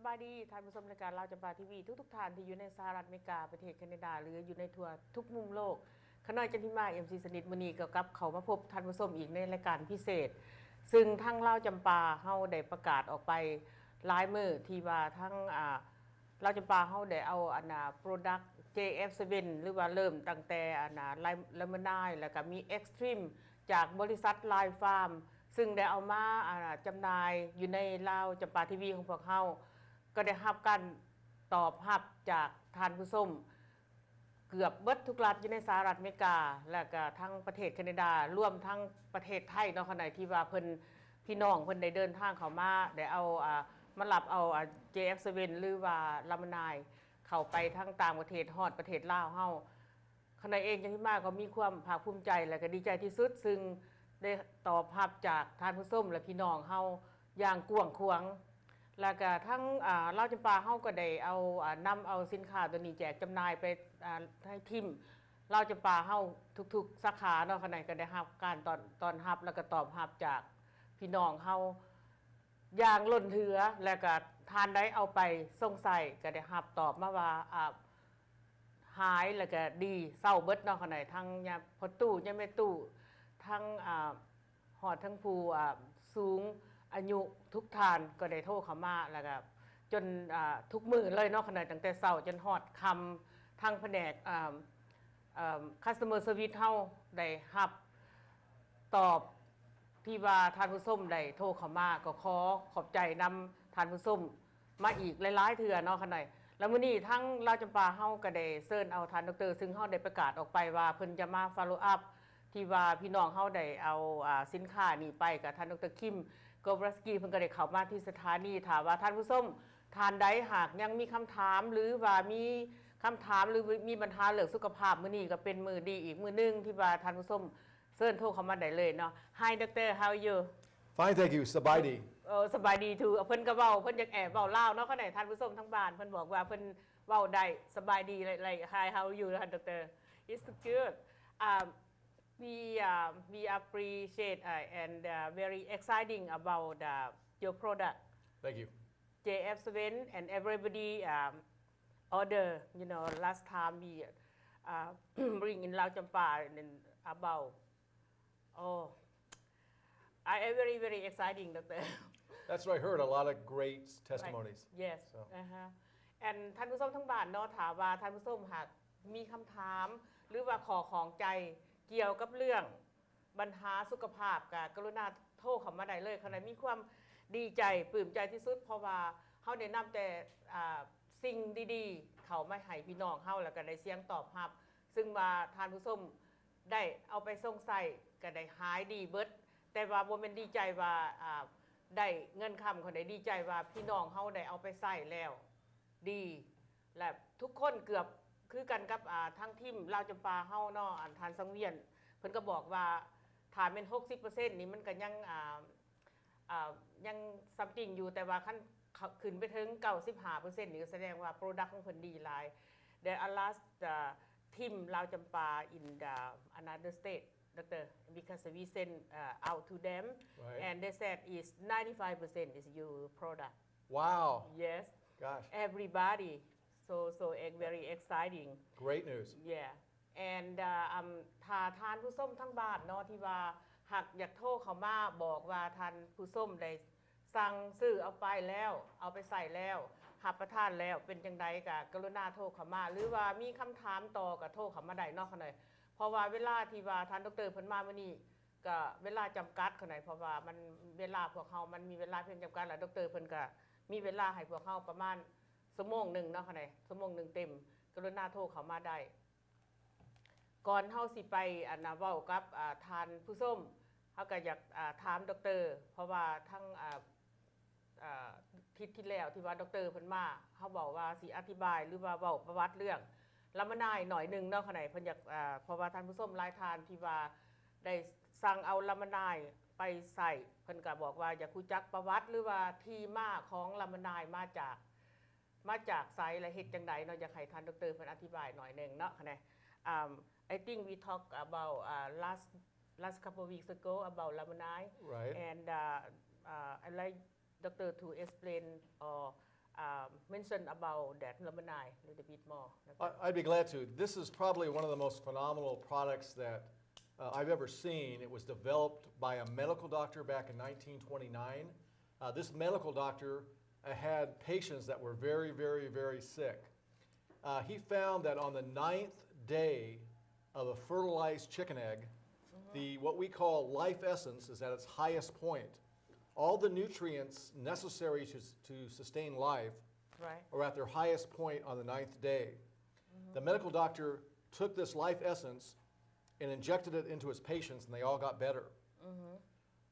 บายดีท่านผู้ชมรายการลาวจำปาทีวีทุกท่านที่อยู่ในสหรัฐอเมริกาประเทศแคนาดาหรืออยู่ในทั่วทุกมุมโลกขณะจันทิมาเอ็มซีสนิทมื้อนี้ก็กลับเข้ามาพบท่านผู้ชมอีกในรายการพิเศษซึ่งทั้งลาวจำปาเฮาได้ประกาศออกไปหลายมื้อที่ว่าทั้งลาวจำปาเฮาได้เอาโปรดักต์ JF7 หรือว่าเริ่มตั้งแต่เลมอนไนด์แล้วก็มี Extreme จากบริษัทไลฟ์ฟาร์มซึ่งได้เอามาจำหน่ายอยู่ในลาวจำปาทีวีของพวกเขาก็ได้รับการตอบรับจากท่านผู้ชมเกือบเบิดทุกรัฐอยู่ในสหรัฐอเมริกาและก็ทั้งประเทศแคนาดารวมทั้งประเทศไทยเนาะขณะที่ว่าเพิ่นพี่น้องเพิ่นได้เดินทางเข้ามาได้เอามารับเอา JF7 หรือว่าลามานายเข้าไปทั้งต่างประเทศฮอดประเทศลาวเฮาขณะเองจังที่มาก็มีความภาคภูมิใจและก็ดีใจที่สุดซึ่งได้ตอบรับจากท่านผู้ชมและพี่น้องเฮาอย่างกว้างขวางแล้วก็ทั้งลาวจำปาเฮาก็ได้เอานำเอาสินค้าตัวนี้แจกจำหน่ายไปให้ทีมลาวจำปาเฮาทุกๆสาขาเนาะขณะก็ได้รับการตอนรับแล้วก็ตอบรับจากพี่น้องเฮาอย่างล้นเหลือแล้วก็ทานได้เอาไปส่งใส่ก็ได้รับตอบมาว่าหายแล้วก็ดีเศร้าเบิดเนาะขณะทั้งยาพอตู้ยาแม่ตู้ทั้งหอดทั้งผู้สูงอายุทุกทานก็ได้โทรเข้ามาแล้วก็จนทุกมือเลยเนาะขณะตั้งแต่เช้าจนหอดคำทางแผนกcustomer service เฮาได้รับตอบที่ว่าท่านผู้ชมได้โทรเข้ามาก็ขอบใจนำท่านผู้ชมมาอีกหลายๆเทื่อเนาะขณะแล้วมื้อนี้ทั้งลาวจำปาเฮาก็ได้เชิญเอาท่านดร.ซึ่งเฮาได้ประกาศออกไปว่าเพิ่นจะมา follow up ที่ว่าพี่น้องเฮาได้เอาสินค้านี้ไปกับท่านดร.คิมโกบรัสกี้เพิ่นก็ได้เข้ามาที่สถานีถามว่าท่านผู้ชมทานใดหากยังมีคำถามหรือว่ามีคำถามหรือมีปัญหาเรื่องสุขภาพมื้อนี้ก็เป็นมื้อดีอีกมื้อนึงที่ว่าท่านผู้ชมเชิญโทรเข้ามาได้เลยเนาะ Hi Doctor how are you Fine thank you สบายดีสบายดีถูกเพิ่นก็เว้าเพิ่นอยากแอบเว้าลาวเนาะขณะท่านผู้ชมทั้งบ้านเพิ่นบอกว่าเพิ่นเว้าได้สบายดีอะไร Hi how are you Doctor It's good we appreciate and very exciting about your product Thank you JF7 and everybody order last time we bring in Lao Champa about I very very exciting Doctor That's what I heard a lot of great testimonies right. Yes and ท่านผู้ชมทั้งบ้านเนาะถามว่าท่านผู้ชมหากมีคำถามหรือว่าขอของใจเกี่ยวกับเรื่องปัญหาสุขภาพกรุณาโทรเข้ามาได้เลยขณะมีความดีใจปลื้มใจที่สุดเพราะว่าเฮาได้นำแต่สิ่งดีๆเข้ามาให้พี่น้องเฮาแล้วก็ได้เสียงตอบรับซึ่งว่าท่านผู้ชมได้เอาไปส่งใส่ก็ได้หายดีเบิดแต่ว่าบ่แม่นดีใจว่าได้เงินคำคนได้ดีใจว่าพี่น้องเฮาได้เอาไปใส่แล้วดีและทุกคนเกือบคือกันกับทั้งทีมลาวจำปาเฮาเนาะทานสังเวียนเพิ่นก็บอกว่าถ้าเป็น 60% นี่มันก็ยังซัมติงอยู่แต่ว่าขั้นขึ้นไปถึง 95% นี่ก็แสดงว่าโปรดักต์ของเพิ่นดีหลาย There are last team ลาวจำปา in the another state Doctor because we send out to them right. and they said is 95% is your product Wow Yes Gosh everybody so very exciting Great news Yeah and ถ้าทานผู้ส้มทั้งบ้านเนาะที่ว่าหากอยากโทรเข้ามาบอกว่าทานผู้ส้มได้สั่งซื้อเอาไปแล้วเอาไปใส่แล้วรับประทานแล้วเป็นจังไดก็กรุณาโทรเข้ามาหรือว่ามีคำถามต่อก็โทรเข้ามาได้เนาะคั่นน่ะเพราะว่าเวลาที่ว่าท่านดร.เพิ่นมามื้อนี้ก็เวลาจำกัดคั่นน่ะเพราะว่ามันเวลาพวกเฮามันมีเวลาเพียงจำกัดแล้วดร.เพิ่นก็มีเวลาให้พวกเฮาประมาณชั่วโมงนึงเนาะคั่นน่ะชั่วโมงนึงเต็มกรุณาโทรเข้ามาได้ก่อนเฮาสิไปเว้ากับทานผู้ส้มเฮาก็อยากถามดร.เพราะว่าทั้งทิศที่แล้วที่ว่าดร.เพิ่นมาเฮาบอกว่าสิอธิบายหรือว่าเว้าประวัติเรื่องลามานายหน่อยนึงเนาะคั่นน่ะเพิ่นอยากเพราะว่าท่านผู้ส้มหลายทานที่ว่าได้สั่งเอาลามานายไปใส่เพิ่นก็บอกว่าอยากรู้จักประวัติหรือว่าที่มาของลามานายมาจากไสและเฮ็ดจังไดเนาะอยากให้ท่านดร.เพิ่นอธิบายหน่อยนึงเนาะคั่นน่ะI think we talked about last couple of weeks ago about Lamanai right and I like Doctor to explain or mention about that lemonade a little bit more. I'd be glad to. This is probably one of the most phenomenal products that I've ever seen. It was developed by a medical doctor back in 1929. This medical doctor had patients that were very, very, very sick. He found that on the 9th day of a fertilized chicken egg, what we call life essence is at its highest point. All the nutrients necessary to sustain life are at their highest point on the 9th day. The medical doctor took this life essence and injected it into his patients, and they all got better.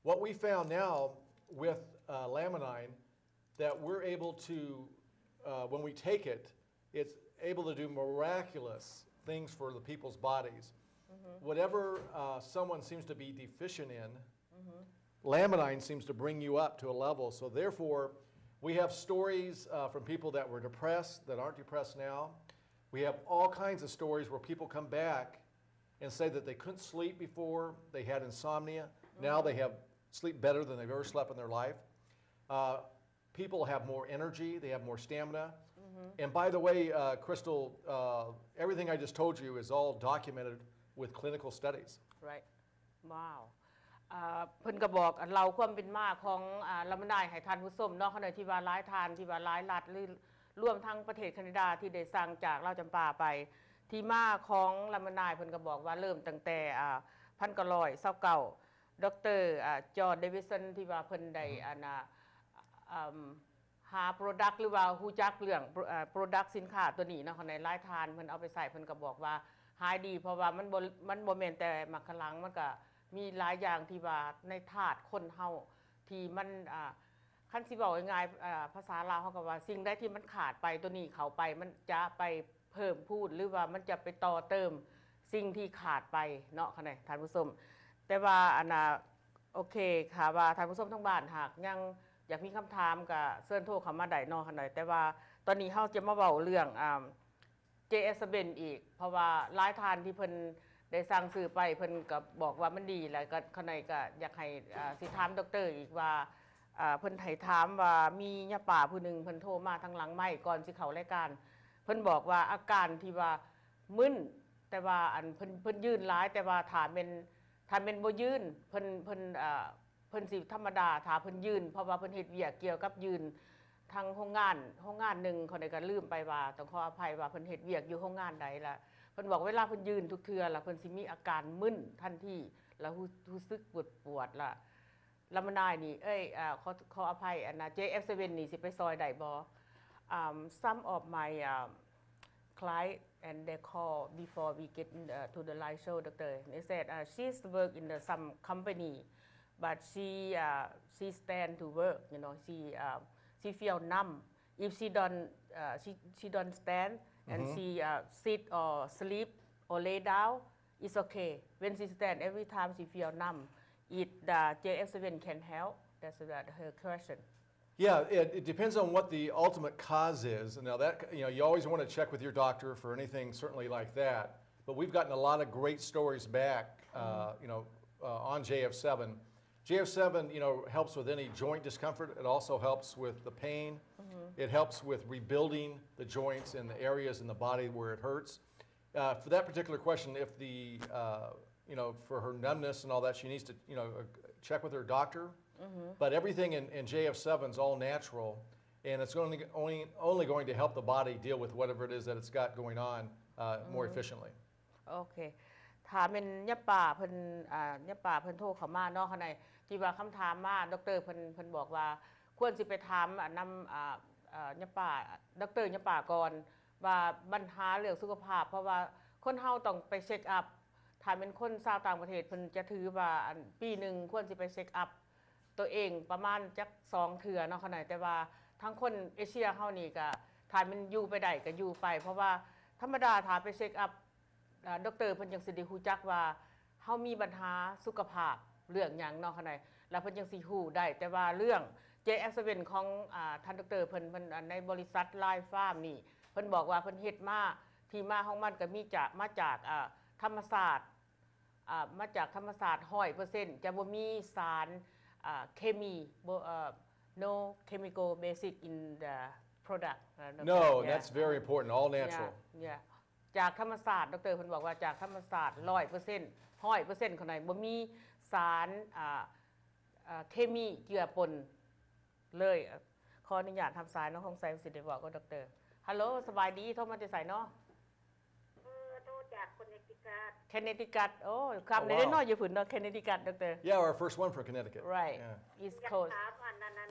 What we found now with laminine, that we're able to, when we take it, it's able to do miraculous things for the people's bodies. Whatever someone seems to be deficient in, laminine seems to bring you up to a level. So therefore, we have stories from people that were depressed that aren't depressed now. We have all kinds of stories where people come back and say that they couldn't sleep before, they had insomnia. Now they have sleep better than they've ever slept in their life. People have more energy, they have more stamina. And by the way, Crystal, everything I just told you is all documented with clinical studies. Right. Wow. เพิ่นก็บอกเราความเป็นมาของละมนายให้ทานผู้ชมเนาะขณะที่ว่าหลายทานที่ว่าหลายรัฐหรือรวมทั้งประเทศแคนาดาที่ได้สั่งจากลาวจำปาไปที่มาของละมนายเพิ่นก็บอกว่าเริ่มตั้งแต่1929ดร.จอห์นเดวิสันที่ว่าเพิ่นได้หา product หรือว่าฮู้จักเรื่อง product สินค้าตัวนี้เนาะในหลายทานเพิ่นเอาไปใส่เพิ่นก็บอกว่าหายดีเพราะว่ามันบ่แม่นแต่มักขลังมันก็มีหลายอย่างที่ว่าในธาตุคนเฮาที่มันคันสิบอกง่ายๆภาษาลาวเฮาก็ว่าสิ่งใดที่มันขาดไปตัวนี้เข้าไปมันจะไปเพิ่มพูนหรือว่ามันจะไปต่อเติมสิ่งที่ขาดไปเนาะค่ะท่านผู้ชมแต่ว่าโอเคค่ะว่าท่านผู้ชมทั้งบ้านหากยังอยากมีคำถามก็เชิญโทรเข้ามาได้เนาะค่ะแต่ว่าตอนนี้เฮาจะมาเว้าเรื่องJS7 อีกเพราะว่าหลายท่านที่เพิ่นได้สั่งซื้อไปเพิ่นก็บอกว่ามันดีแล้วก็ข้างในก็อยากให้สิถามดร.อีกว่าเพิ่นให้ถามว่ามีญาป่าผู้นึงเพิ่นโทรมาทางหลังไมค์ก่อนสิเข้ารายการเพิ่นบอกว่าอาการที่ว่ามึนแต่ว่าเพิ่นยืนหลายแต่ว่าถ้าเป็นบ่ยืนเพิ่นสิธรรมดาถ้าเพิ่นยืนเพราะว่าเพิ่นเฮ็ดเวียกเกี่ยวกับยืนทางโรงงานนึงคนใดก็ลืมไปว่าต้องขออภัยว่าเพิ่นเฮ็ดเวียกอยู่โรงงานใดล่ะเพิ่นบอกเวลาเพิ่นยืนทุกเทื่อล่ะเพิ่นสิมีอาการมึนทันทีแล้วรู้สึกปวดล่ะลำนายนี่ขออภัยJF7 นี่สิไปซอยได้บ่some of my client and they call before we get to the live show doctor they said she's work in some company but she stand to work you know she feel numb if she don't stand and she sit or sleep or lay down it's okay when she stand every time she feel numb the JF7 can help that's her question. Yeah, it depends on what the ultimate cause is. Now that you always want to check with your doctor for anything certainly like that. But we've gotten a lot of great stories back, on JF7. JF7, helps with any joint discomfort. It also helps with the pain. It helps with rebuilding the joints and the areas in the body where it hurts. For that particular question, if for her numbness and all that, she needs to, check with her doctor. But everything in JF7 is all natural, and it's only going to help the body deal with whatever it is that it's got going on more efficiently. Okay. ถ้าเป็นญาป่าเพิ่นโทรเข้ามาเนาะข้างในที่ว่าคำถามมาดร.เพิ่นบอกว่าควรสิไปถามนำญาป่าดร.ญาป่าก่อนว่าปัญหาเรื่องสุขภาพเพราะว่าคนเฮาต้องไปเช็คอัพถ้าเป็นคนชาวต่างประเทศเพิ่นจะถือว่าปีนึงควรสิไปเช็คอัพตัวเองประมาณจัก2เทื่อเนาะข้างในแต่ว่าทั้งคนเอเชียเฮานี่ก็ถ้ามันอยู่ไปได้ก็อยู่ไปเพราะว่าธรรมดาถ้าไปเช็คอัพดร.เพิ่นจังสิได้ฮู้จักว่าเฮามีปัญหาสุขภาพเรื่องหยังเนาะคั่นน่ะแล้วเพิ่นจังสิฮู้ได้แต่ว่าเรื่อง JF7 ของท่านดร.เพิ่นในบริษัท Live Farm นี่เพิ่นบอกว่าเพิ่นเฮ็ดมาที่มาของมันก็มาจากธรรมศาสตร์100% จะบ่มีสารเคมีno chemical basic in the product No, that's very important. All natural. yeah จากธรรมศาสตร์ดรเพิ่นบอกว่าจากธรรมศาสตร์ 100% ข้างในบ่มีสารเคมีเจือปนเลยขออนุญาตทำสายน้องคงใส่สิได้บอกกับดรฮัลโหลสบายดีโทรมาจะใส่เนาะโทรจากคอนเนตทิคัตแคเนติคัตโอ้คำได้น้อยอยู่ฝืนเนาะแคเนติคัตดร Yeah, our first one from Connecticut. right East อยาก Coast ถามอันนั้น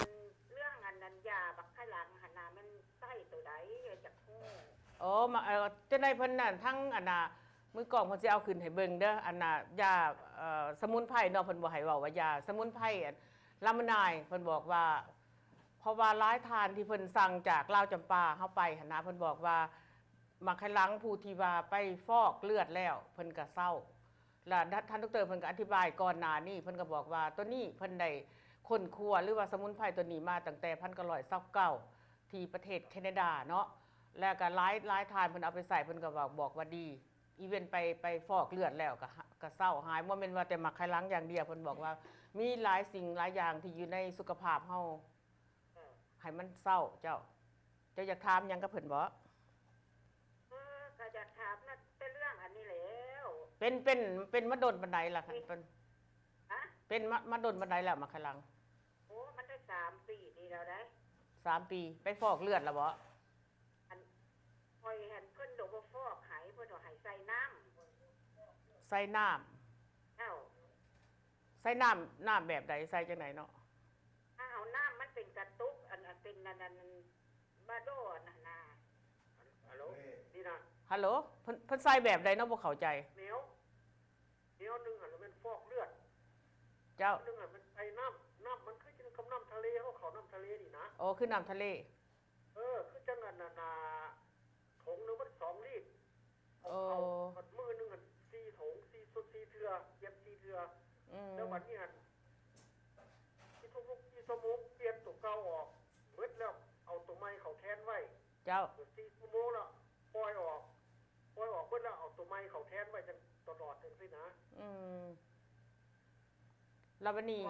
เรื่องอันนั้นยาบักไข้หลังหันนามันใส่ตัวใดจากหูอ๋อมาจะได้เพิ่นนั่นทั้งอันน่ะมือกล่องเพิ่นสิเอาขึ้นให้เบิ่งเด้ออันน่ะยาสมุนไพรเนาะเพิ่นบ่ให้เว้าว่ายาสมุนไพรลามนายเพิ่นบอกว่าเพราะว่าหลายทานที่เพิ่นสั่งจากลาวจำปาเฮาไปหั่นนะเพิ่นบอกว่ามักให้ล้างผู้ที่ว่าไปฟอกเลือดแล้วเพิ่นก็เศร้าแล้วท่านดรเพิ่นก็อธิบายก่อนหน้านี้เพิ่นก็บอกว่าตัวนี้เพิ่นได้ค้นคว้าหรือว่าสมุนไพรตัวนี้มาตั้งแต่1929ที่ประเทศแคนาดาเนาะแล้วก็หลายทานเพิ่นเอาไปใส่เพิ่นก็บอกว่าดีอีเวนไปฟอกเลือดแล้วก็เศร้าหายบ่แม่นว่าแต่มักให้ล้างอย่างเดียวเพิ่นบอกว่ามีหลายสิ่งหลายอย่างที่อยู่ในสุขภาพเฮาให้มันเศร้าเจ้าอยากถามหยังกับเพิ่นบ่ก็อยากถามนะเป็นเรื่องอันนี้แล้วเป็นมาดนบันไดล่ะค่ะเป็นมาดนบันไดแล้วมาขลังโอ้มันได้3 ปีนี่แล้วได้3 ปีไปฟอกเลือดแล้วบ่อันคอยเห็นเพิ่นโดบ่ฟอกไหเพิ่นเอาให้ใส่น้ำเอ้าใส่น้ำแบบใดใส่จังไหนเนาะถ้าเอาน้ำมันเป็นกระตุกอันเป็นนั่นบาโดนั่นน่ะฮัลโหลนี่นะฮัลโหลเพิ่นใส่แบบใดเนาะบ่เข้าใจเหนียวนึงมันฟอกเลือดเจ้านึงมันไอ้น้ำมันคือจังกับน้ำทะเลเขาน้ำทะเลนี่นะโอ้คือน้ำทะเลคือจังนั้นน่ะถุงนึงมัน2 ลิตรเอามือนึง4 ถุง4 เทื่อเย็บ4 เทื่อแล้ววันนี้ที่ทุกๆที่สมุกเปลี่ยนตัวเก่าออกเบิดแล้วเอาตัวใหม่เขาแทนไว้เจ้า4 ชั่วโมงแล้วปล่อยออกเบิดแล้วเอาตัวใหม่เขาแทนไว้จังตลอดจังซี่นะแล้ววันนี้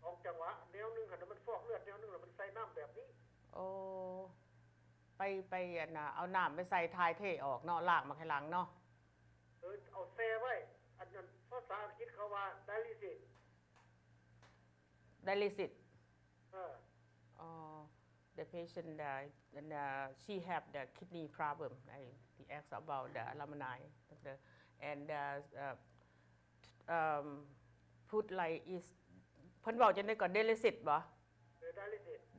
ออกจังหวะแนวนึงหั่นมันฟอกเลือดแนวนึงแล้วมันใส่น้ำแบบนี้โอ้ไปอันน่ะเอาน้ำไปใส่ทายเทออกเนาะล้างมาให้ล้างเนาะเอาแช่ไว้อันนั้นภาษาอังกฤษเขาว่า dialysis the patient and she have the kidney problem he asked about the alumni and put like is เพิ่นบอกจังได๋ก่อน dialysis บ่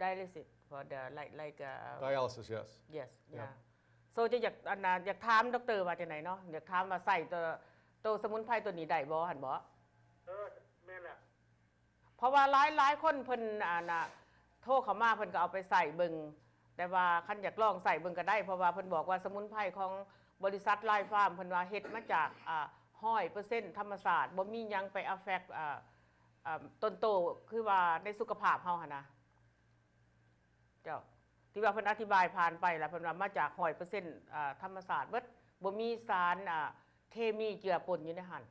dialysis for the like dialysis yes yeah so จะอยากถามดรว่าจังได๋เนาะอยากถามว่าใส่ตัวสมุนไพรตัวนี้ได้บ่หั่นบ่แม่นล่ะเพราะว่าหลายคนเพิ่นน่ะโทรเข้ามาเพิ่นก็เอาไปใส่เบิ่งแต่ว่าคันอยากลองใส่เบิ่งก็ได้เพราะว่าเพิ่นบอกว่าสมุนไพรของบริษัทไลฟ์ฟาร์มเพิ่นว่าเฮ็ดมาจาก100% ธรรมศาสตร์บ่มีหยังไป affect ต้นโตคือว่าในสุขภาพเฮาหั่นนะเจ้าที่ว่าเพิ่นอธิบายผ่านไปแล้วเพิ่นว่ามาจาก 100% ธรรมศาสตร์เบิดบ่มีสารเคมีเจือปนอยู่ในหั่น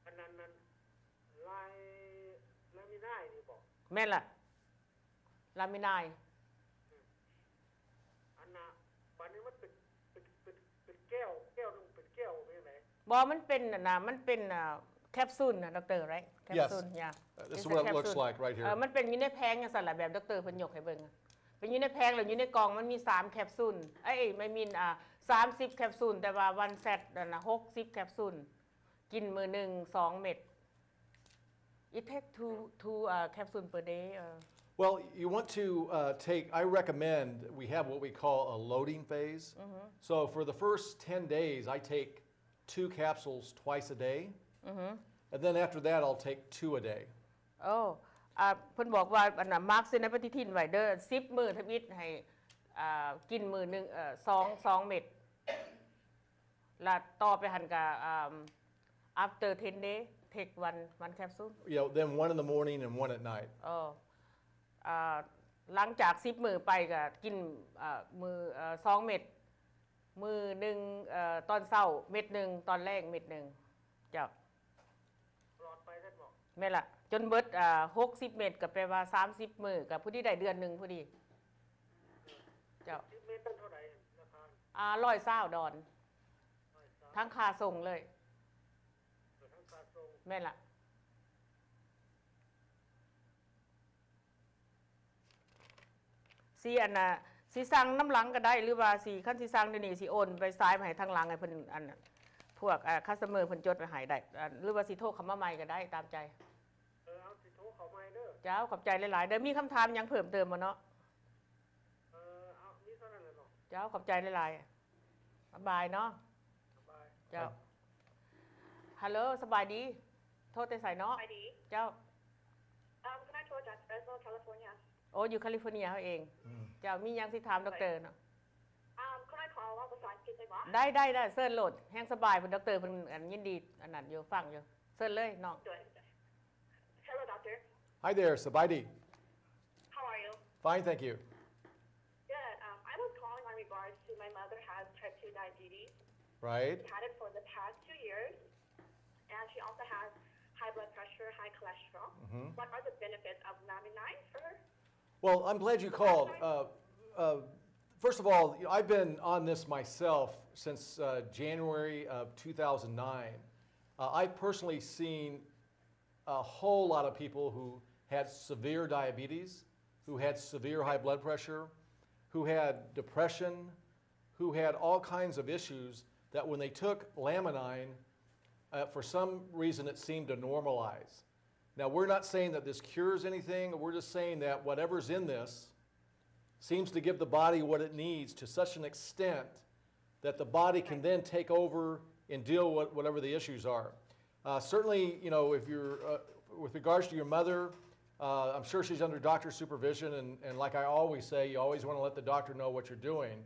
อันนั้นลามินายนี่บ่แม่นล่ะลามินายอันน่ะบัดนี้มันเป็นแก้วนึงเป็นแก้วเป็นจังได๋บ่มันเป็นมันเป็นแคปซูลนะดร right แคปซูล yeah this is what it looks like right here มันเป็นอยู่ในแพงจังซั่นล่ะแบบดรเพิ่นยกให้เบิ่งเป็นอยู่ในแพงแล้วอยู่ในกล่องมันมี3แคปซูลไม่มี30แคปซูลแต่ว่าวันเซตน่ะ60แคปซูลกินมื้อนึง2 เม็ด it take two capsule per day Well, you want to I recommend we have what we call a loading phase. So for the first 10 days, I take 2 capsules twice a day. And then after that, I'll take 2 a day. เพิ่นบอกว่าอันน่ะมาร์คเซนปฏิทินไว้เด้อ10 มื้อทวิตให้กินมื้อนึง2 เม็ดแล้วต่อไปหั่นก็after 10 day take one capsule. Then 1 in the morning and 1 at night. หลังจาก10 มื้อไปก็กินมื้อ2 เม็ดมื้อนึงตอนเช้าเม็ดนึงตอนแลงเม็ดนึงเจ้าปลอดไปท่านบอกแม่ล่ะ จนเบิด60 เม็ดก็แปลว่า30 มื้อกับผู้ที่ได้เดือนหนึงพอดีเจ้า10 เมตรเป็นเท่าไหร่ราคา120 ดอนทั้งค่าส่งเลยทั้งค่าส่งแม่นล่ะสีอันน่ะสิสั่งน้ำหลังก็ได้หรือว่าสิคันสิสั่งเดี๋ยวนี้สิโอนไปซ้ายมาให้ทางหลังให้เพิ่นอันพวกคัสเตอร์เพิ่นจดไว้ให้ได้หรือว่าสิโทรเข้ามาใหม่ก็ได้ตามใจเอาสิโทรเข้ามาเด้อเจ้าขอบใจหลายๆเด้อมีคำถามหยังเพิ่มเติมบ่เนาะเอามีเท่านั้นแหละเนาะเจ้าขอบใจหลายๆบ๊ายบายเนาะบายเจ้าฮัลโหลสบายดีโทรแต่ไสเนาะเจ้าCan I talk to Fresno, California? โอ้อยู่แคลิฟอร์เนียเขาเองเจ้ามีหยังสิถามดอกเตอร์เนาะCan I callภาษาอังกฤษได้บ่ได้เซิร์ชโหลดแห้งสบายเพิ่นดอกเตอร์เพิ่นยินดีอันนั้นอยู่ฟังอยู่เซิร์ชเลยน้อง Hello, doctor. Hi there, Sabaidi. How are you? Fine, thank you. Good. I was calling on regards to my mother has type 2 diabetes. Right. She had it for the past 2 years, and she also has high blood pressure, high cholesterol. What are the benefits of laminine for her? Well, I'm glad you called. First of all, I've been on this myself since January of 2009. I've personally seen a whole lot of people who had severe diabetes, who had severe high blood pressure, who had depression, who had all kinds of issues that when they took laminine, for some reason it seemed to normalize. Now, we're not saying that this cures anything. We're just saying that whatever's in this seems to give the body what it needs to such an extent that the body can then take over and deal with whatever the issues are. Certainly, if you're, with regards to your mother, I'm sure she's under doctor's supervision, and like I always say, you always want to let the doctor know what you're doing.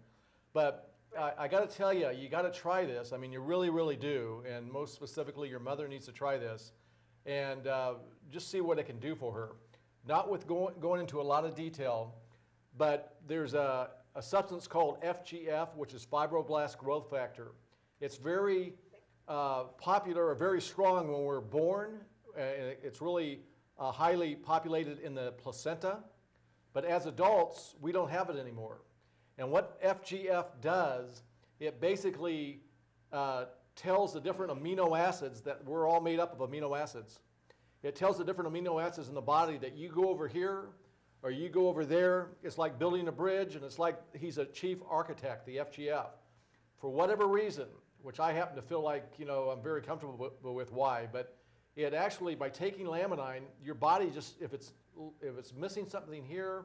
But I got to tell you, you got to try this. I mean, you really, really do. And most specifically, your mother needs to try this and just see what it can do for her. Not with going into a lot of detail, but there's a substance called FGF, which is fibroblast growth factor. It's very popular or very strong when we're born. It's really highly populated in the placenta. But as adults, we don't have it anymore. And what FGF does, it basically tells the different amino acids that we're all made up of amino acids. It tells the different amino acids in the body that you go over here or you go over there. It's like building a bridge, and it's like he's a chief architect, the FGF. For whatever reason, which I happen to feel like, I'm very comfortable with why, but it actually, by taking laminine, your body just, if it's missing something here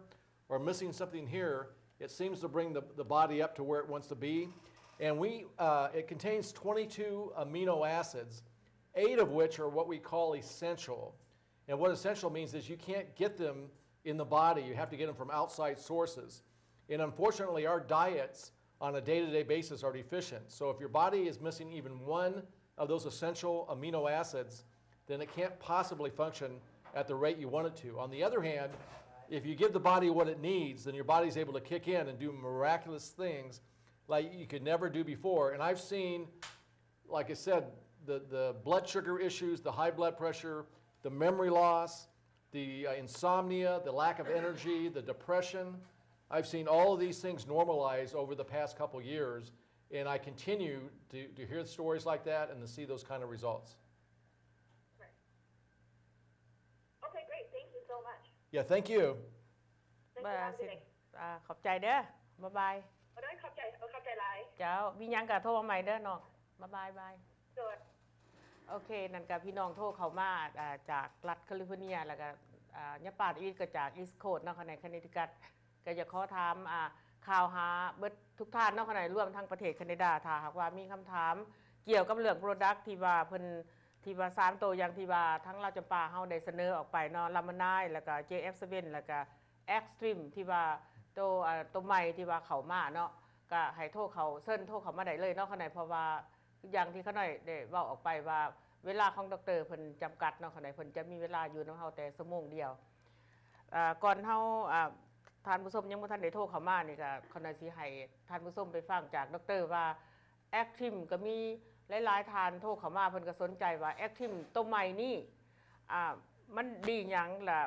or missing something here, it seems to bring the body up to where it wants to be. And it contains 22 amino acids, 8 of which are what we call essential. And what essential means is you can't get them in the body. You have to get them from outside sources. And unfortunately, our diets on a day-to-day basis are deficient. So if your body is missing even one of those essential amino acids, then it can't possibly function at the rate you want it to. On the other hand, if you give the body what it needs, then your body's able to kick in and do miraculous things like you could never do before. And I've seen, like I said, the blood sugar issues, the high blood pressure, the memory loss, the insomnia, the lack of energy, the depression. I've seen all of these things normalize over the past couple years, and I continue to hear stories like that and to see those kind of results. Right. Okay, great. Thank you so much. Yeah, thank you. Thank you. Have a good day. ขอบใจเด้อบ๊ายบายขอบใจหลายเจ้ามีหยังก็โทรมาใหม่เด้อน้องบ๊ายบาย Good. โอเคนั่นก็พี่น้องโทรเข้ามาจากรัฐแคลิฟอร์เนียแล้วก็ยะปาดอีกก็จากอีสต์โคสต์เนาะในคอนเนติคัตก็อยากขอถามข่าวหาเบิดทุกท่านเนาะในรวมทั้งประเทศแคนาดาถ้าหากว่ามีคำถามเกี่ยวกับเรื่องโปรดักต์ที่ว่าเพิ่นที่ว่า3ตัวอย่างที่ว่าทั้งเราจำปาเฮาได้เสนอออกไปเนาะลามานายแล้วก็ JF7 แล้วก็ Extreme ที่ว่าตัวใหม่ที่ว่าเข้ามาเนาะก็ให้โทรเขาเซิ้นโทรเขามาได้เลยเนาะข้างในเพราะว่าอย่างที่เขาหน่อยได้เว้าออกไปว่าเวลาของดร.เพิ่นจำกัดเนาะข้างในเพิ่นจะมีเวลาอยู่นำเฮาแต่ชั่วโมงเดียวก่อนเฮาท่านผู้ชมยังบ่ทันได้โทรเข้ามานี่ก็ข้างในสิให้ท่านผู้ชมไปฟังจากดร.ว่า Active ก็มีหลายๆท่านโทรเข้ามาเพิ่นก็สนใจว่า Active ตัวใหม่นี่ มันดีหยังล่ะ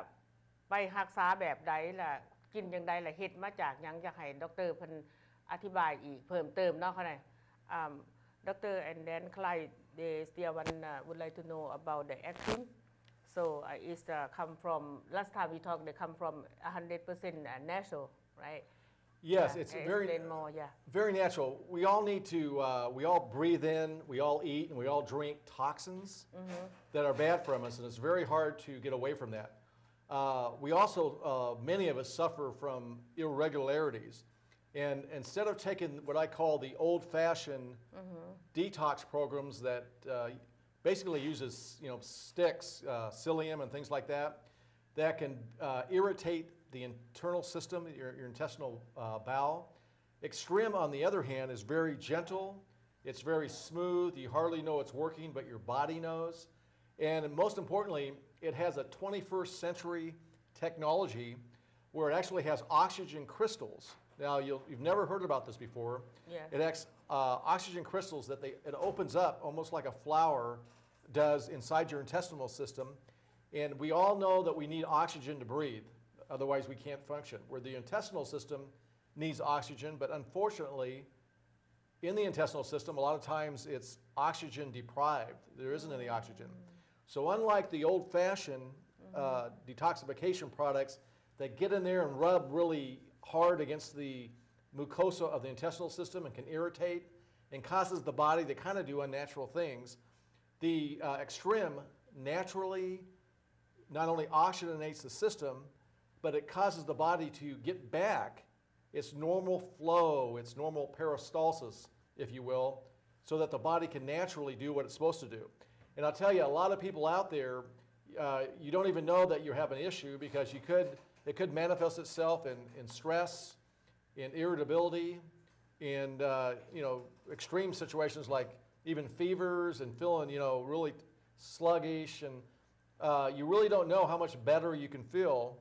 ไปรักษาแบบใดล่ะกินจังใดล่ะเฮ็ดมาจากหยังอยากให้ดรเพิ่นอธิบายอีกเพิ่มเติมเนาะค่ะDoctor and then client they still would like to know about the acting so it's come from last time we talked they come from 100% natural right Yes, yeah, it's explain more yeah very natural. We all need to, we all breathe in, we all eat, and we all drink toxins that are bad from us, and it's very hard to get away from that. We also, many of us suffer from irregularities. And instead of taking what I call the old-fashioned detox programs that basically uses, sticks, psyllium and things like that, that can irritate the internal system, your intestinal bowel. Extreme, on the other hand, is very gentle. It's very smooth. You hardly know it's working, but your body knows. And most importantly, it has a 21st century technology where it actually has oxygen crystals. Now, you've never heard about this before. Yes. It has oxygen crystals that it opens up almost like a flower does inside your intestinal system. And we all know that we need oxygen to breathe. Otherwise, we can't function. Where the intestinal system needs oxygen, but unfortunately, in the intestinal system, a lot of times it's oxygen deprived. There isn't any oxygen. So unlike the old-fashioned detoxification products that get in there and rub really hard against the mucosa of the intestinal system and can irritate and causes the body to kind of do unnatural things, the Extreme naturally not only oxygenates the system, but it causes the body to get back its normal flow, its normal peristalsis, if you will, so that the body can naturally do what it's supposed to do. And I'll tell you, a lot of people out there, you don't even know that you have an issue because it could manifest itself in stress, in irritability, in extreme situations like even fevers and feeling really sluggish, and you really don't know how much better you can feel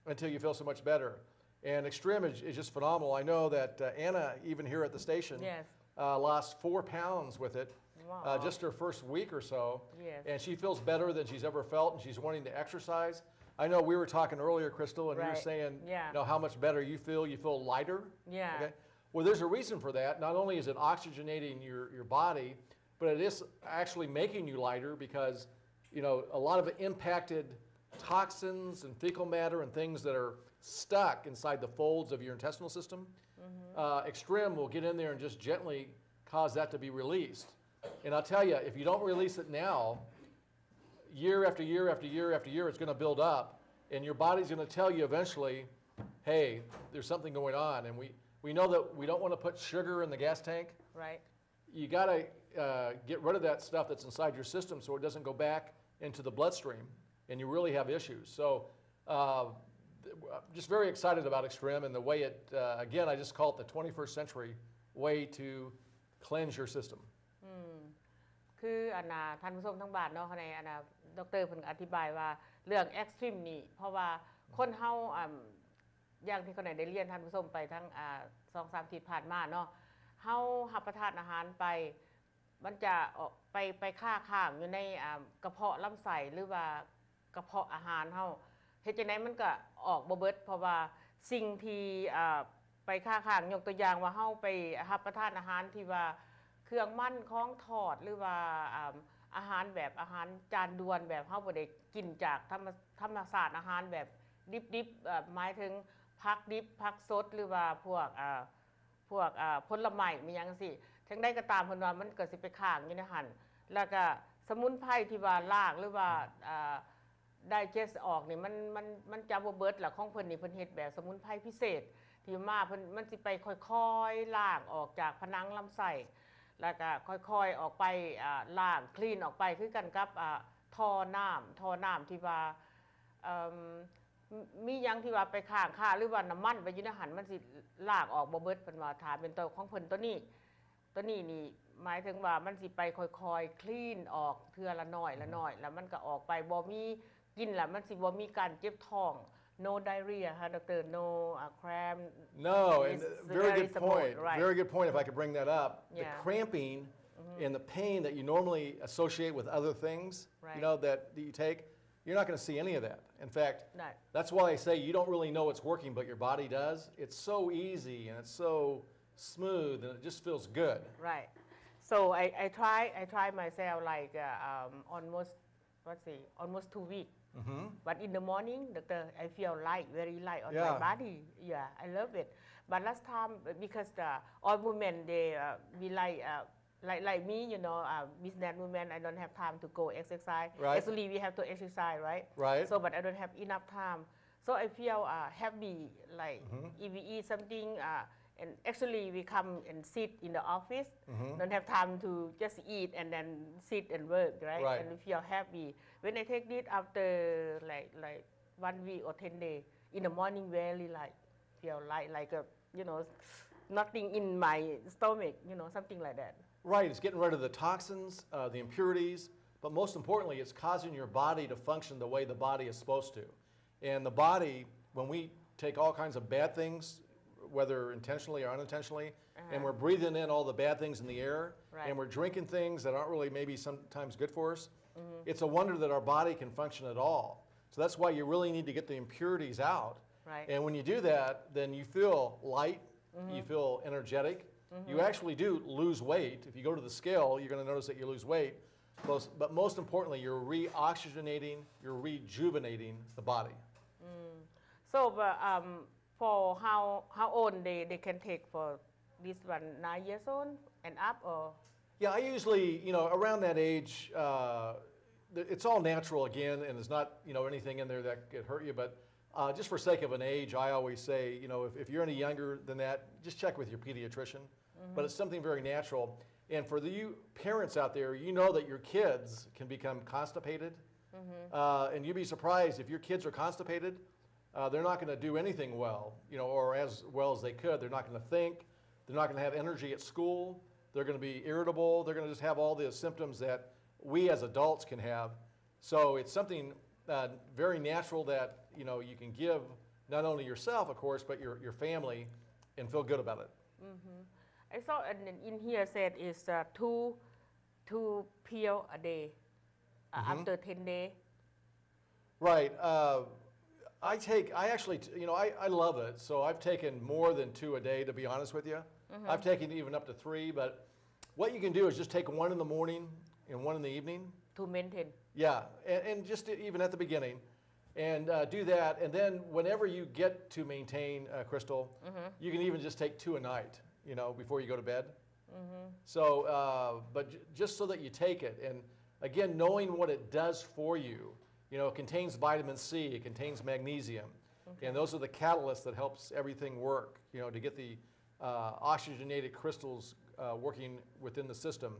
until you feel so much better. And Extreme is just phenomenal. I know that Anna, even here at the station, yes. Lost 4 pounds with it. Wow. Just her first week or so. Yes. And she feels better than she's ever felt, and she's wanting to exercise. I know we were talking earlier, Crystal, and you were saying how much better you feel lighter. Yeah. Okay? Well, there's a reason for that. Not only is it oxygenating your body, but it is actually making you lighter because a lot of impacted toxins and fecal matter and things that are stuck inside the folds of your intestinal system, Extreme will get in there and just gently cause that to be released. And I'll tell you, if you don't release it now, year after year after year after year, it's going to build up, and your body's going to tell you eventually, hey, there's something going on. And we know that we don't want to put sugar in the gas tank. Right. You got to get rid of that stuff that's inside your system so it doesn't go back into the bloodstream, and you really have issues. So just very excited about Extreme and the way it, again, I just call it the 21st century way to cleanse your system. คือท่านผู้ชมทั้งบ้านเนาะในดรเพิ่นอธิบายว่าเรื่อง Extreme นี่เพราะว่าคนเฮาอย่างที่คนไหนได้เรียนท่านผู้ชมไปทั้ง2-3 อาทิตย์ผ่านมาเนาะเฮารับประทานอาหารไปมันจะออกไปค้างอยู่ในกระเพาะลำไส้หรือว่ากระเพาะอาหารเฮาเฮ็ดจังได๋มันก็ออกบ่เบิดเพราะว่าสิ่งที่ไปค้างยกตัวอย่างว่าเฮาไปรับประทานอาหารที่ว่าเครื่องมันของทอดหรือว่าอาหารแบบอาหารจานด่วนแบบเฮาบ่ได้กินจากธรรมชาติอาหารแบบดิบๆหมายถึงผักดิบผักสดหรือว่าพวกผลไม้มีหยังจังซี่จังได๋ก็ตามเพิ่นว่ามันก็สิไปค้างอยู่ในหั่นแล้วก็สมุนไพรที่ว่าล้างหรือว่าได้เจสออกนี่มันจะบ่เบิดล่ะของเพิ่นนี่เพิ่นเฮ็ดแบบสมุนไพรพิเศษที่มาเพิ่นมันสิไปค่อยๆล้างออกจากผนังลำไส้แล้วก็ค่อยๆออกไปล้างคลีนออกไปคือกันกับท่อน้ำที่ว่ามีหยังที่ว่าไปค้างค่าหรือว่าน้ำมันไปอยู่ในหั่นมันสิล้างออกบ่เบิดเพิ่นว่าถ้าเป็นตัวของเพิ่นตัวนี้นี่หมายถึงว่ามันสิไปค่อยๆคลีนออกเทื่อละน้อยแล้วมันก็ออกไปบ่มีกินแล้วมันสิบ่มีการเจ็บท้อง no diarrhea ค่ะดร no cramp No, and very good point. Right. Very good point if I could bring that up. Yeah. The cramping and the pain that you normally associate with other things, Right. that you take, you're not going to see any of that. In fact, No. that's why I say you don't really know it's working, but your body does. It's so easy and it's so smooth and it just feels good. Right. So I try myself like almost 2 weeks. But in the morning, doctor, I feel light, very light on Yeah. my body. Yeah, I love it. But last time, because all women, they be like me, you know, business women, I don't have time to go exercise. Right. Actually, we have to exercise, right? Right. So, but I don't have enough time. So I feel happy, like if we eat something, and actually we come and sit in the office, don't have time to just eat and then sit and work, right? Right. And we feel happy. When I take this after like 1 week or 10 days, in the morning, very feel like a, you know, nothing in my stomach, you know, something like that. Right, it's getting rid of the toxins, the impurities, but most importantly, it's causing your body to function the way the body is supposed to. And the body, when we take all kinds of bad things, whether intentionally or unintentionally, and we're breathing in all the bad things in the air, Right. and we're drinking things that aren't really maybe sometimes good for us, it's a wonder that our body can function at all. So that's why you really need to get the impurities out. Right. And when you do that, then you feel light, you feel energetic, you actually do lose weight. If you go to the scale, you're going to notice that you lose weight. But most importantly, you're reoxygenating, you're rejuvenating the body. So, but, for how old they can take for this one, 9 years old and up, or? Yeah, I usually, you know, around that age, it's all natural again, and there's not, you know, anything in there that could hurt you. But just for sake of an age, I always say, you know, if you're any younger than that, just check with your pediatrician. But it's something very natural. And for you parents out there, you know that your kids can become constipated. And you'd be surprised if your kids are constipated, they're not going to do anything well, you know, or as well as they could. They're not going to think. They're not going to have energy at school. They're going to be irritable. They're going to just have all the symptoms that we as adults can have. So it's something very natural that, you know, you can give not only yourself, of course, but your family and feel good about it. I saw in here said it's two pill a day after 10 days. Right. I actually, you know, I love it. So I've taken more than 2 a day, to be honest with you. I've taken even up to 3, but what you can do is just take 1 in the morning and 1 in the evening. To maintain. Yeah, and just even at the beginning, and do that. And then whenever you get to maintain, Crystal, you can even just take 2 a night, you know, before you go to bed. So, but just so that you take it. And again, knowing what it does for you, you know, it contains vitamin C, it contains magnesium, and those are the catalysts that helps everything work, you know, to get the oxygenated crystals working within the system.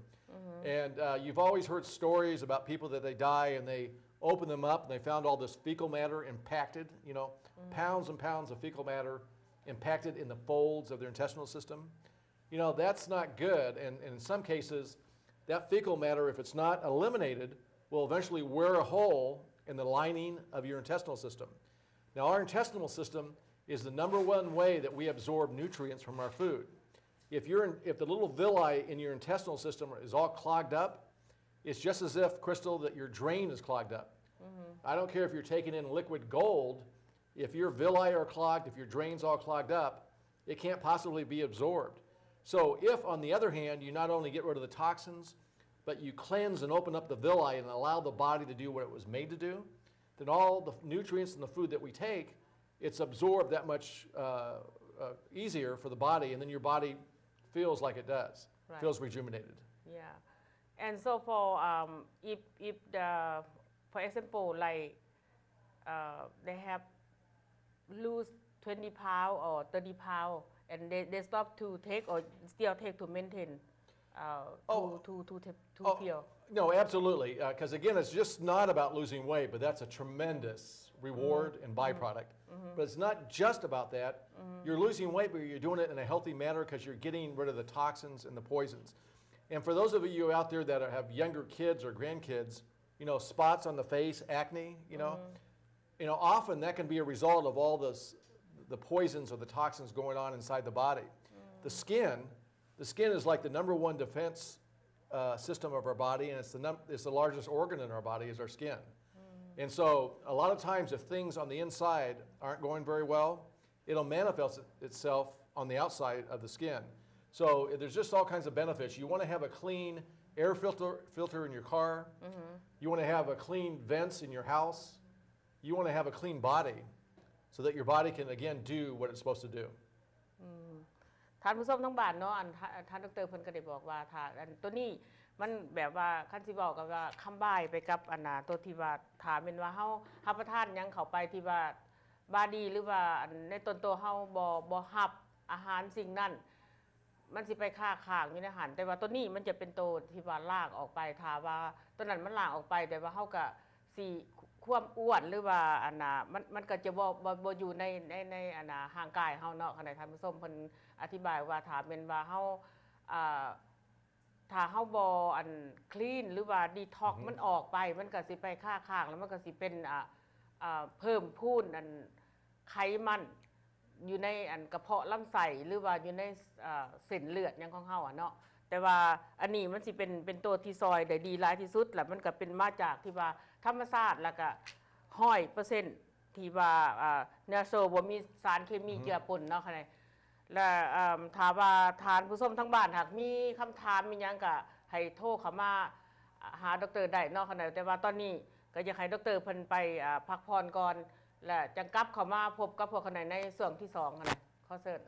And you've always heard stories about people that they die and they open them up and they found all this fecal matter impacted, you know, pounds and pounds of fecal matter impacted in the folds of their intestinal system. You know, that's not good. And in some cases, that fecal matter, if it's not eliminated, will eventually wear a hole in the lining of your intestinal system. Now, our intestinal system is the #1 way that we absorb nutrients from our food. If the little villi in your intestinal system is all clogged up, it's just as if, Crystal, that your drain is clogged up. I don't care if you're taking in liquid gold, if your villi are clogged, if your drain's all clogged up, it can't possibly be absorbed. So if, on the other hand, you not only get rid of the toxins, but you cleanse and open up the villi and allow the body to do what it was made to do, then all the nutrients in the food that we take, it's absorbed that much easier for the body, and then your body feels like it does, Right. feels rejuvenated. Yeah. And so for if the, for example, like they have lose 20 pounds or 30 pounds and they stop to take or still take to maintain to feel. No, absolutely, because again, it's just not about losing weight, but that's a tremendous reward and byproduct. But it's not just about that. You're losing weight, but you're doing it in a healthy manner because you're getting rid of the toxins and the poisons. And for those of you out there that have younger kids or grandkids, you know, spots on the face, acne, you know, often that can be a result of all the poisons or the toxins going on inside the body. The skin is like the #1 defense system of our body, and it's the largest organ in our body is our skin. And so a lot of times if things on the inside aren't going very well, it'll manifest itself on the outside of the skin. So there's just all kinds of benefits. You want to have a clean air filter in your car. You want to have a clean vents in your house. You want to have a clean body so that your body can again do what it's supposed to do. ท่านผู้ชมทั้งบ้านเนาะท่านดร.เพิ่นก็ได้บอกว่าถ้าตัวนี้มันแบบว่าคันสิบอกกับว่าคำบ่ายไปกับอันน่ะตัวที่ว่าถามเป็นว่าเฮารับประทานหยังเข้าไปที่ว่าบาดีหรือว่าในต้นตัวเฮาบ่รับอาหารสิ่งนั้นมันสิไปค้างอยู่ในอาหารแต่ว่าตัวนี้มันจะเป็นตัวที่ว่าลากออกไปถ้าว่าตัวนั้นมันลากออกไปแต่ว่าเฮาก็สิความอ้วนหรือว่าอันน่ะมันก็จะบ่อยู่ในอันน่ะร่างกายเฮาเนาะขณะท่านผู้ชมเพิ่นอธิบายว่าถ้าเป็นว่าเฮาถ้าเฮาบ่อันคลีนหรือว่าดีท็อกมันออกไปมันก็สิไปค้างแล้วมันก็สิเป็นเพิ่มพูนอันไขมันอยู่ในอันกระเพาะลำไส้หรือว่าอยู่ในเส้นเลือดอย่างของเฮาเนาะแต่ว่าอันนี้มันสิเป็นตัวที่ซอยได้ดีหลายที่สุดแล้วมันก็เป็นมาจากที่ว่าธรรมชาติแล้วก็100%ที่ว่าเนื้อโซบ่มีสารเคมีเจือปนเนาะค่ะและถ้าว่าทานผู้ชมทั้งบ้านหากมีคำถามมีหยังก็ให้โทรเข้ามาหาดร.ได้เนาะค่ะแต่ว่าตอนนี้ก็อยากให้ดร.เพิ่นไปพักผ่อนก่อนและจังกลับเข้ามาพบกับพวกเขาในส่วนที่2ค่ะขอเชิญ